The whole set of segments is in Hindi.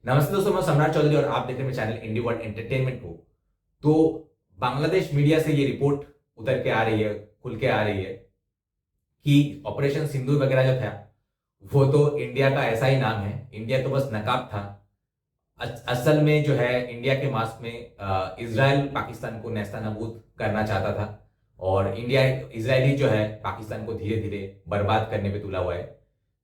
नमस्ते दोस्तों, मैं सम्राट चौधरी और आप देख रहे हैं चैनल इंडी वर्ल्ड एंटरटेनमेंट को। तो बांग्लादेश मीडिया से ये रिपोर्ट उतर के आ रही है, खुल के आ रही है कि ऑपरेशन सिंदूर वगैरह जो था वो तो इंडिया का ऐसा ही नाम है। इंडिया तो बस नकाब था। असल में जो है इंडिया के मास्क में इजराइल पाकिस्तान को नेस्तनाबूद करना चाहता था और इंडिया इजरायली जो है पाकिस्तान को धीरे धीरे बर्बाद करने पे तुला हुआ है।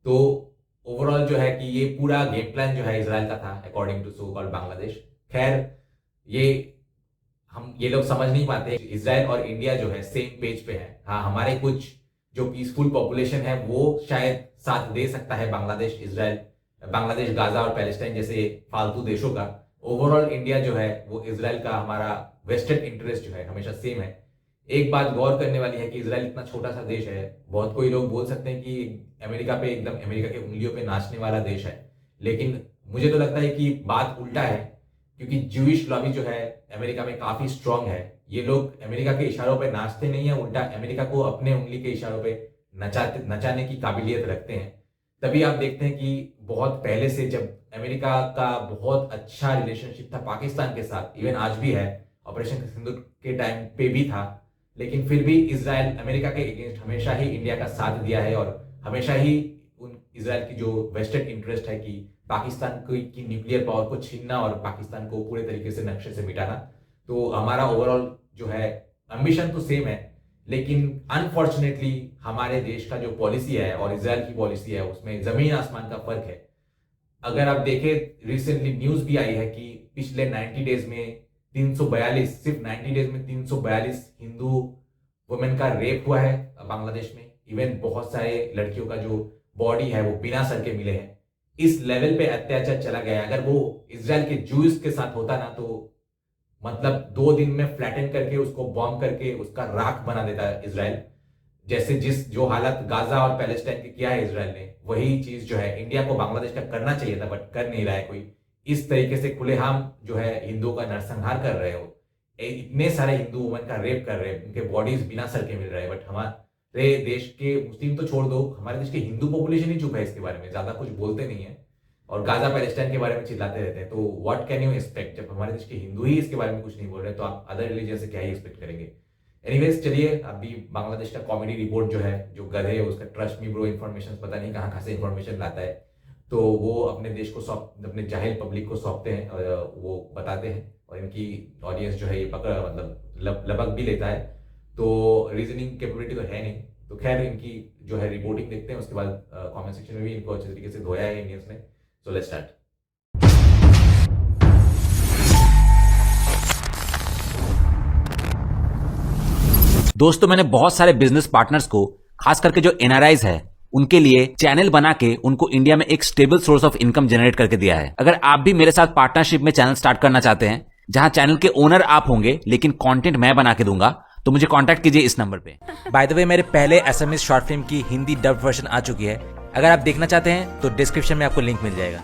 तो ओवरऑल जो है कि ये पूरा गेम प्लान जो है इजराइल का था according to so called Bangladesh. खैर, ये ये लोग समझ नहीं पाते इजराइल और इंडिया जो है सेम पेज पे है। हाँ, हमारे कुछ जो पीसफुल पॉपुलेशन है वो शायद साथ दे सकता है बांग्लादेश इजराइल, बांग्लादेश गाजा और पैलेस्टाइन जैसे फालतू देशों का। ओवरऑल इंडिया जो है वो इजराइल का, हमारा वेस्टेड इंटरेस्ट जो है हमेशा सेम है। एक बात गौर करने वाली है कि इजराइल इतना छोटा सा देश है, बहुत कोई लोग बोल सकते हैं कि अमेरिका पे एकदम अमेरिका के उंगलियों पे नाचने वाला देश है, लेकिन मुझे तो लगता है कि बात उल्टा है। क्योंकि ज्यूइश लॉबी जो है अमेरिका में काफी स्ट्रांग है। ये लोग अमेरिका के इशारों पे नाचते नहीं है, उल्टा अमेरिका को अपने उंगली के इशारों पे नचाने की काबिलियत रखते हैं। तभी आप देखते हैं कि बहुत पहले से जब अमेरिका का बहुत अच्छा रिलेशनशिप था पाकिस्तान के साथ, इवन आज भी है, ऑपरेशन सिंदूर के टाइम पे भी था, लेकिन फिर भी इसराइल अमेरिका के अगेंस्ट हमेशा ही इंडिया का साथ दिया है और हमेशा ही उन इसराइल की जो वेस्टेड इंटरेस्ट है कि पाकिस्तान की न्यूक्लियर पावर को छीनना और पाकिस्तान को पूरे तरीके से नक्शे से मिटाना। तो हमारा ओवरऑल जो है एम्बिशन तो सेम है, लेकिन अनफॉर्चुनेटली हमारे देश का जो पॉलिसी है और इसराइल की पॉलिसी है उसमें जमीन आसमान का फर्क है। अगर आप देखें, रिसेंटली न्यूज भी आई है कि पिछले 90 डेज में 342, सिर्फ 90 डेज में 342 हिंदू वुमेन का रेप हुआ है बांग्लादेश में। इवन बहुत सारे लड़कियों का जो बॉडी है वो बिना सर के मिले हैं। इस लेवल पे अत्याचार चला गया है। अगर वो इसराइल के जूस के साथ होता ना तो मतलब 2 दिन में फ्लैटन करके उसको बॉम्ब करके उसका राख बना देता है इसराइल। जैसे जो हालत गाजा और पैलेस्टाइन की किया है इसराइल ने, वही चीज जो है इंडिया को बांग्लादेश का करना चाहिए था, बट कर नहीं रहा है कोई। इस तरीके से खुलेआम जो है हिंदुओं का नरसंहार कर रहे हो, इतने सारे हिंदू वुमन का रेप कर रहे हैं, उनके बॉडीज बिना सर के मिल रहे हैं। बट हमारे देश के मुस्लिम तो छोड़ दो, हमारे देश के हिंदू पॉपुलेशन ही चुप है इसके बारे में, ज्यादा कुछ बोलते नहीं है और गाजा पैलेस्टाइन के बारे में चिल्लाते रहते हैं। तो व्हाट कैन यू एक्सपेक्ट, जब हमारे देश के हिंदू ही इसके बारे में कुछ नहीं बोल रहे तो आप अदर रिलीजन से क्या ही एक्सपेक्ट करेंगे। एनीवेज, चलिए अभी बांग्लादेश का कॉमेडी रिपोर्ट जो है, जो गधे है उसका ट्रस्ट मी ब्रो इन्फॉर्मेशन पता नहीं कहाँ कहाँ से इन्फॉर्मेशन लाता है, तो वो अपने देश को अपने जाहिल पब्लिक को सौंपते हैं और वो बताते हैं और इनकी ऑडियंस जो है ये पकड़ मतलब लबक भी लेता है। तो रीजनिंग कैपेबिलिटी तो है नहीं। तो खैर, इनकी जो है रिपोर्टिंग देखते हैं, उसके बाद कमेंट सेक्शन में भी इनको अच्छे तरीके से धोया है इंडियंस ने। So let's start. दोस्तों, मैंने बहुत सारे बिजनेस पार्टनर्स को, खास करके जो एनआरआईज है, उनके लिए चैनल बना के उनको इंडिया में एक stable source of income generate करके दिया है। अगर आप भी मेरे साथ पार्टनरशिप में चैनल स्टार्ट करना चाहते हैं, जहां चैनल के ओनर आप होंगे लेकिन कंटेंट मैं बना के दूंगा, तो मुझे कांटेक्ट कीजिए इस नंबर पे। बाय द वे, मेरे पहले एसएमएस शॉर्ट फिल्म की हिंदी डब वर्जन आ चुकी है। अगर आप देखना चाहते हैं तो डिस्क्रिप्शन में आपको लिंक मिल जाएगा।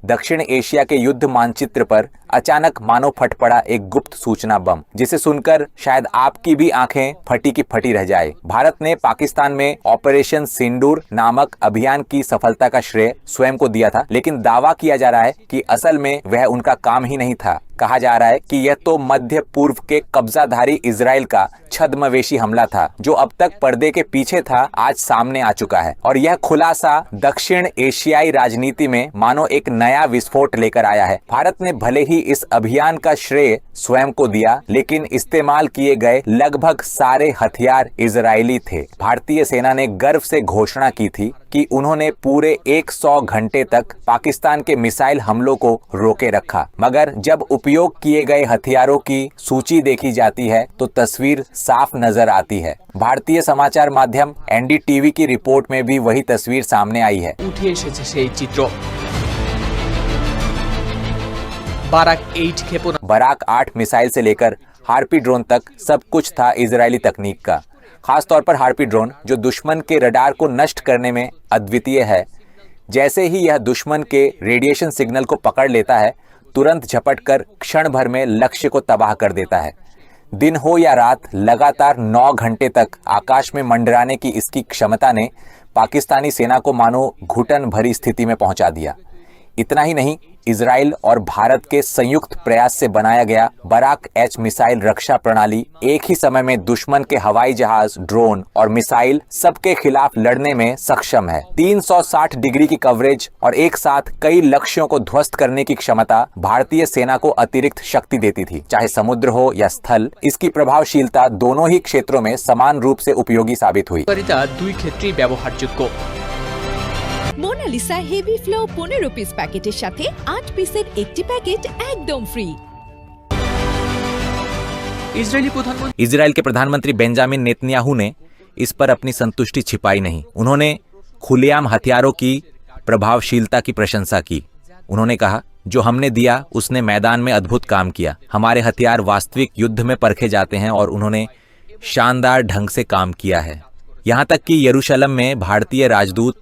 दक्षिण एशिया के युद्ध मानचित्र पर अचानक मानो फट पड़ा एक गुप्त सूचना बम, जिसे सुनकर शायद आपकी भी आंखें फटी की फटी रह जाए। भारत ने पाकिस्तान में ऑपरेशन सिंदूर नामक अभियान की सफलता का श्रेय स्वयं को दिया था, लेकिन दावा किया जा रहा है कि असल में वह उनका काम ही नहीं था। कहा जा रहा है कि यह तो मध्य पूर्व के कब्जाधारी इजराइल का छद्मवेशी हमला था, जो अब तक पर्दे के पीछे था, आज सामने आ चुका है। और यह खुलासा दक्षिण एशियाई राजनीति में मानो एक नया विस्फोट लेकर आया है। भारत ने भले ही इस अभियान का श्रेय स्वयं को दिया, लेकिन इस्तेमाल किए गए लगभग सारे हथियार इजरायली थे। भारतीय सेना ने गर्व से घोषणा की थी कि उन्होंने पूरे 100 घंटे तक पाकिस्तान के मिसाइल हमलों को रोके रखा, मगर जब उपयोग किए गए हथियारों की सूची देखी जाती है तो तस्वीर साफ नजर आती है। भारतीय समाचार माध्यम एनडीटीवी की रिपोर्ट में भी वही तस्वीर सामने आई है। बराक 8 मिसाइल से लेकर हार्पी ड्रोन तक सब कुछ था इजरायली तकनीक का। खास तौर पर हार्पी ड्रोन, जो दुश्मन के रडार को नष्ट करने में अद्वितीय है। जैसे ही यह दुश्मन के रेडिएशन सिग्नल को पकड़ लेता है, तुरंत झपट कर क्षण भर में लक्ष्य को तबाह कर देता है। दिन हो या रात लगातार 9 घंटे तक आकाश में मंडराने की इसकी क्षमता ने पाकिस्तानी सेना को मानो घुटन भरी स्थिति में पहुंचा दिया। इतना ही नहीं, इजराइल और भारत के संयुक्त प्रयास से बनाया गया बराक एच मिसाइल रक्षा प्रणाली एक ही समय में दुश्मन के हवाई जहाज, ड्रोन और मिसाइल सबके खिलाफ लड़ने में सक्षम है। 360 डिग्री की कवरेज और एक साथ कई लक्ष्यों को ध्वस्त करने की क्षमता भारतीय सेना को अतिरिक्त शक्ति देती थी। चाहे समुद्र हो या स्थल, इसकी प्रभावशीलता दोनों ही क्षेत्रों में समान रूप से उपयोगी साबित हुई। দুই ক্ষেত্রেই ব্যবহারযোগ্য। মোনালিসা হেভি ফ্লো 15 পিস প্যাকেটের সাথে 8 পিসের একটি প্যাকেট একদম ফ্রি। ইসরায়েলি প্রধানমন্ত্রী इजराइल के प्रधानमंत्री बेंजामिन नेतन्याहू ने इस पर अपनी संतुष्टि छिपाई नहीं। उन्होंने खुलेआम हथियारों की प्रभावशीलता की प्रशंसा की। उन्होंने कहा, जो हमने दिया उसने मैदान में अद्भुत काम किया। हमारे हथियार वास्तविक युद्ध में परखे जाते हैं और उन्होंने शानदार ढंग से काम किया है। यहाँ तक कि यरूशलेम में भारतीय राजदूत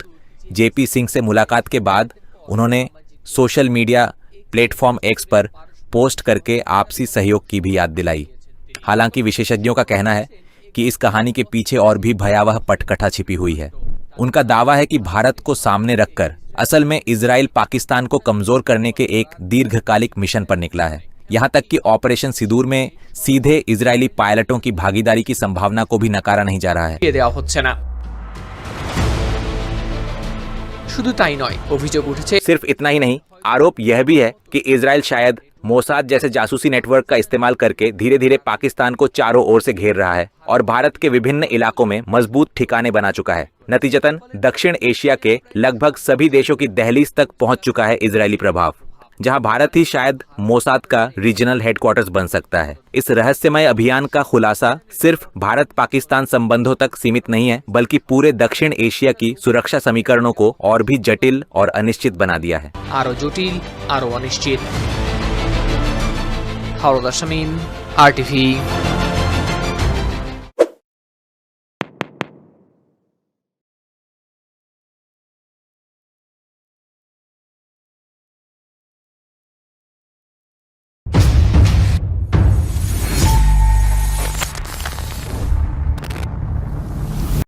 जेपी सिंह से मुलाकात के बाद उन्होंने सोशल मीडिया प्लेटफॉर्म एक्स पर पोस्ट करके आपसी सहयोग की भी याद दिलाई। हालांकि विशेषज्ञों का कहना है कि इस कहानी के पीछे और भी भयावह पटकथा छिपी हुई है। उनका दावा है कि भारत को सामने रखकर असल में इजराइल पाकिस्तान को कमजोर करने के एक दीर्घकालिक मिशन पर निकला है। यहाँ तक कि ऑपरेशन सिंदूर में सीधे इजरायली पायलटों की भागीदारी की संभावना को भी नकारा नहीं जा रहा है। দেওয়া হচ্ছে না। শুধু তাই নয়, অভিযোগ উঠেছে सिर्फ इतना ही नहीं, आरोप यह भी है कि इजराइल शायद मोसाद जैसे जासूसी नेटवर्क का इस्तेमाल करके धीरे धीरे पाकिस्तान को चारों ओर से घेर रहा है और भारत के विभिन्न इलाकों में मजबूत ठिकाने बना चुका है। नतीजतन दक्षिण एशिया के लगभग सभी देशों की दहलीज तक पहुंच चुका है इजरायली प्रभाव, जहां भारत ही शायद मोसाद का रीजनल हेडक्वार्टर्स बन सकता है। इस रहस्यमय अभियान का खुलासा सिर्फ भारत पाकिस्तान संबंधों तक सीमित नहीं है, बल्कि पूरे दक्षिण एशिया की सुरक्षा समीकरणों को और भी जटिल और अनिश्चित बना दिया है। আরো জটিল, আরো অনিশ্চিত। হাওড়া শামীম, RTV।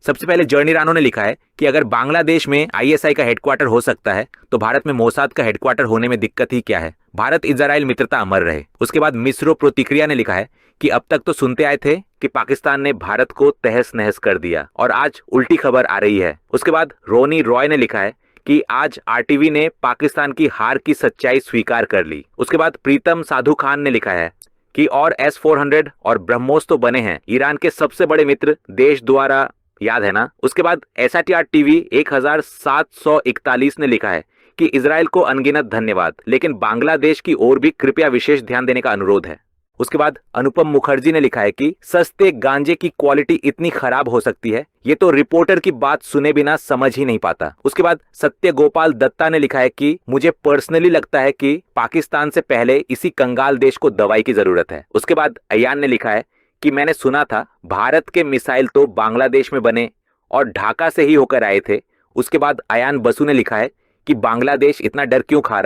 सबसे पहले जर्नी रानो ने लिखा है कि अगर बांग्लादेश में आईएसआई का हेडक्वार्टर हो सकता है तो भारत में मोसाद का हेडक्वार्टर होने में दिक्कत ही क्या है। भारत इजराइल मित्रता अमर रहे। उसके बाद मिस्रो प्रतिक्रिया ने लिखा है कि अब तक तो सुनते आए थे कि पाकिस्तान ने भारत को तहस नहस कर दिया और आज उल्टी खबर आ रही है। उसके बाद रोनी रॉय ने लिखा है कि आज आरटीवी ने पाकिस्तान की हार की सच्चाई स्वीकार कर ली। उसके बाद प्रीतम साधु खान ने लिखा है कि और S-400 और ब्रह्मोस तो बने हैं ईरान के सबसे बड़े मित्र देश द्वारा, याद है ना। उसके बाद SRTR TV 1741 ने लिखा है कि इजराइल को अनगिनत धन्यवाद, लेकिन बांग्लादेश की ओर भी कृपया विशेष ध्यान देने का अनुरोध है। उसके बाद अनुपम मुखर्जी ने लिखा है कि सस्ते गांजे की क्वालिटी इतनी खराब हो सकती है, ये तो रिपोर्टर की बात सुने बिना समझ ही नहीं पाता। उसके बाद सत्य गोपाल दत्ता ने लिखा है कि मुझे पर्सनली लगता है कि पाकिस्तान से पहले इसी कंगाल देश को दवाई की जरूरत है। उसके बाद अयान ने लिखा है कि मैंने सुना था भारत के मिसाइल तो बांग्लादेश में बने और ढाका से ही होकर आए थे। उसके बाद अयान बसु ने लिखा है कि बांग्लादेश इतना डर क्यों खा रहा है।